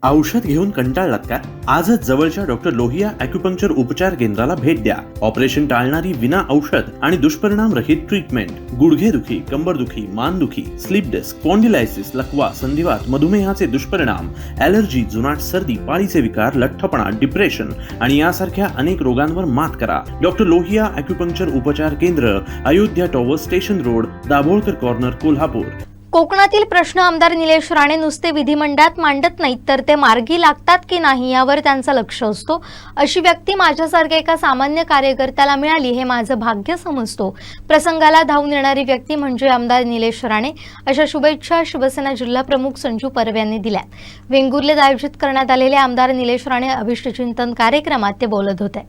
औषध घेऊन कंटाळलात का? आजच जवळच्या डॉक्टर लोहिया ॲक्युपंक्चर उपचार केंद्राला भेट द्या. ऑपरेशन टाळणारी विना औषध आणि दुष्परिणाम रहित ट्रीटमेंट. गुडघेदुखी, कंबरदुखी, मानदुखी, स्लीप डिस्क, स्पॉन्डिलायसिस, लकवा, संधिवात, मधुमेहाचे दुष्परिणाम, ॲलर्जी, जुनाट सर्दी, पाळीचे विकार, लठ्ठपणा, डिप्रेशन आणि यासारख्या अनेक रोगांवर मात करा. डॉक्टर लोहिया ॲक्युपंक्चर उपचार केंद्र, Ayodhya tower, station road, Dabholkar corner, Kolhapur. कोकणातील प्रश्न आमदार निलेश राणे नुसते विधिमंडळात मांडत नाहीत, तर ते मार्गी लागतात की नाही यावर त्यांचं लक्ष असतो. अशी व्यक्ती माझ्यासारख्या एका सामान्य कार्यकर्त्याला मिळाली हे माझं भाग्य समजतो. प्रसंगाला धावून येणारी व्यक्ती म्हणजे आमदार निलेश राणे, अशा शुभेच्छा शिवसेना जिल्हा प्रमुख संजू परब यांनी दिल्या. वेंगुर्लेत आयोजित करण्यात आलेल्या आमदार निलेश राणे अभिष्टचिंतन कार्यक्रमात ते बोलत होते.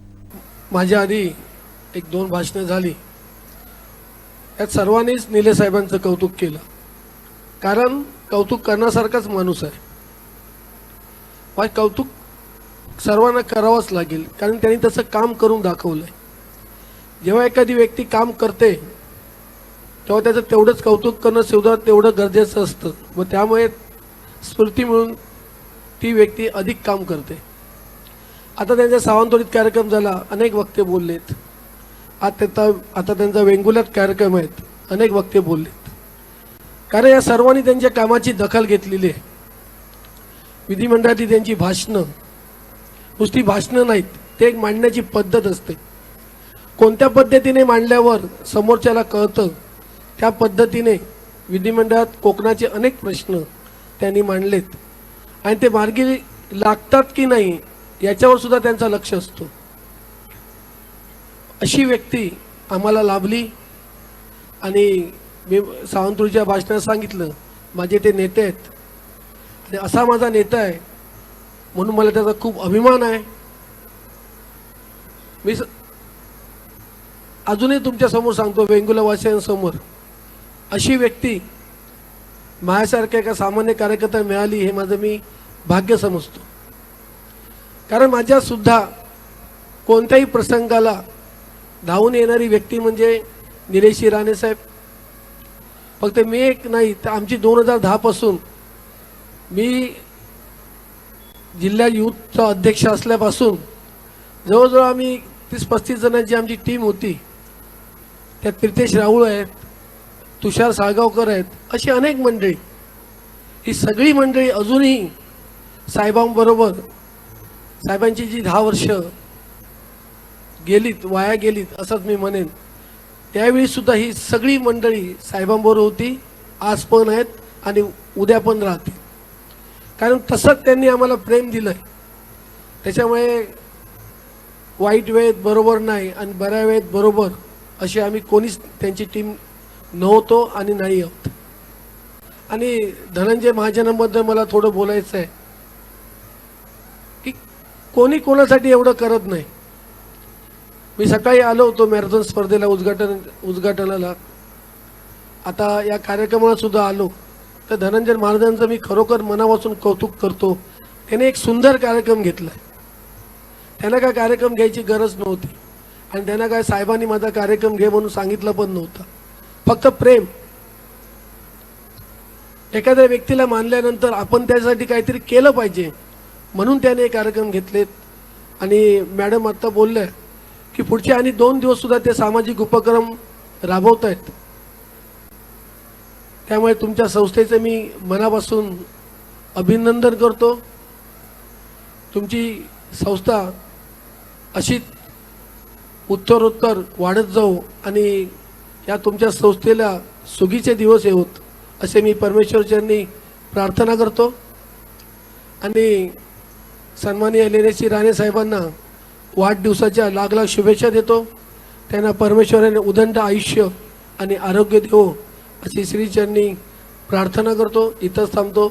माझ्या आधी एक दोन भाषणं झाली, यात सर्वांनीच निलेश साहेबांचं कौतुक केलं, कारण कौतुक करण्यासारखाच माणूस आहे. पण कौतुक सर्वांना करावंच लागेल, कारण त्यांनी तसं काम करून दाखवलंय. जेव्हा एखादी व्यक्ती काम करते तेव्हा त्याचं तेवढंच कौतुक करणं सुद्धा तेवढं गरजेचं असतं, व त्यामुळे स्फूर्ती मिळून ती व्यक्ती अधिक काम करते. आता त्यांचा सावंतवाडीत कार्यक्रम झाला, अनेक वक्ते बोललेत. आता त्यांचा वेंगुर्ल्यात कार्यक्रम आहेत, अनेक वक्ते बोललेत. कारण या सर्वांनी त्यांच्या कामाची दखल घेतलेली आहे. विधिमंडळातली त्यांची भाषणं नुसती भाषणं नाहीत, ते एक मांडण्याची पद्धत असते. कोणत्या पद्धतीने मांडल्यावर समोरच्याला कळतं त्या पद्धतीने विधिमंडळात कोकणाचे अनेक प्रश्न त्यांनी मांडलेत आणि ते मार्गी लागतात की नाही याच्यावर सुद्धा त्यांचं लक्ष असतो. अशी व्यक्ती आम्हाला लाभली आणि मी सावंतवाडीच्या भाषणात सांगितलं, माझे ते नेते आहेत आणि असा माझा नेता आहे म्हणून मला त्याचा खूप अभिमान आहे. मी अजूनही तुमच्या समोर सांगतो, वेंगुर्लेवासियांसमोर, अशी व्यक्ती माझ्यासारख्या एका सामान्य कार्यकर्त्याला मिळाली हे माझं मी भाग्य समजतो. कारण माझ्या सुद्धा कोणत्याही प्रसंगाला धावून येणारी व्यक्ती म्हणजे निलेश राणे साहेब. फक्त मी एक नाही, तर आमची 2010 पासून मी जिल्हा युथचा अध्यक्ष असल्यापासून जवळजवळ आम्ही 30-35 जणांची आमची टीम होती. त्यात प्रितेश राऊळ आहेत, तुषार साळगावकर आहेत, अशी अनेक मंडळी. ही सगळी मंडळी अजूनही साहेबांबरोबर, साहेबांची जी 10 वर्ष गेलीत, वाया गेलीत असंच मी म्हणेन, त्यावेळी सुद्धा ही सगळी मंडळी साहेबांबरोबर होती, आज पण आहेत आणि उद्या पण राहतील. कारण तसंच त्यांनी आम्हाला प्रेम दिलं आहे. त्याच्यामुळे वाईट वेळेत बरोबर नाही आणि बऱ्या वेळेत बरोबर अशी आम्ही कोणीच त्यांची टीम नव्हतो आणि नाही आहोत. आणि धनंजय महाजनांबद्दल मला थोडं बोलायचं आहे की कोणी कोणासाठी एवढं करत नाही. मी सकाळी आलो होतो मॅरेथॉन स्पर्धेला उद्घाटनाला, आता या कार्यक्रमाला सुद्धा आलो, तर धनंजय महाराजांचं मी खरोखर मनापासून कौतुक करतो. त्याने एक सुंदर कार्यक्रम घेतला. त्यांना काय कार्यक्रम घ्यायची गरज नव्हती आणि त्यांना काय साहेबांनी माझा कार्यक्रम घे म्हणून सांगितलं पण नव्हतं. फक्त प्रेम. एखाद्या व्यक्तीला मानल्यानंतर आपण त्यासाठी काहीतरी केलं पाहिजे म्हणून त्याने हे कार्यक्रम घेतलेत. आणि मॅडम आत्ता बोलल्या की पुढचे आणि 2 दिवस सुद्धा ते सामाजिक उपक्रम राबवत आहेत. त्यामुळे तुमच्या संस्थेचं मी मनापासून अभिनंदन करतो. तुमची संस्था अशीच उत्तरोत्तर वाढत जाऊ आणि या तुमच्या संस्थेला सुगीचे दिवस येवोत असे मी परमेश्वरचरणी प्रार्थना करतो. आणि सन्माननीय निलेश राणे साहेबांना वाढदिवसाच्या लाख लाख शुभेच्छा देतो. त्यांना परमेश्वराने उदंड आयुष्य आणि आरोग्य देवो अशी श्रीचरणी प्रार्थना करतो. इथंच थांबतो.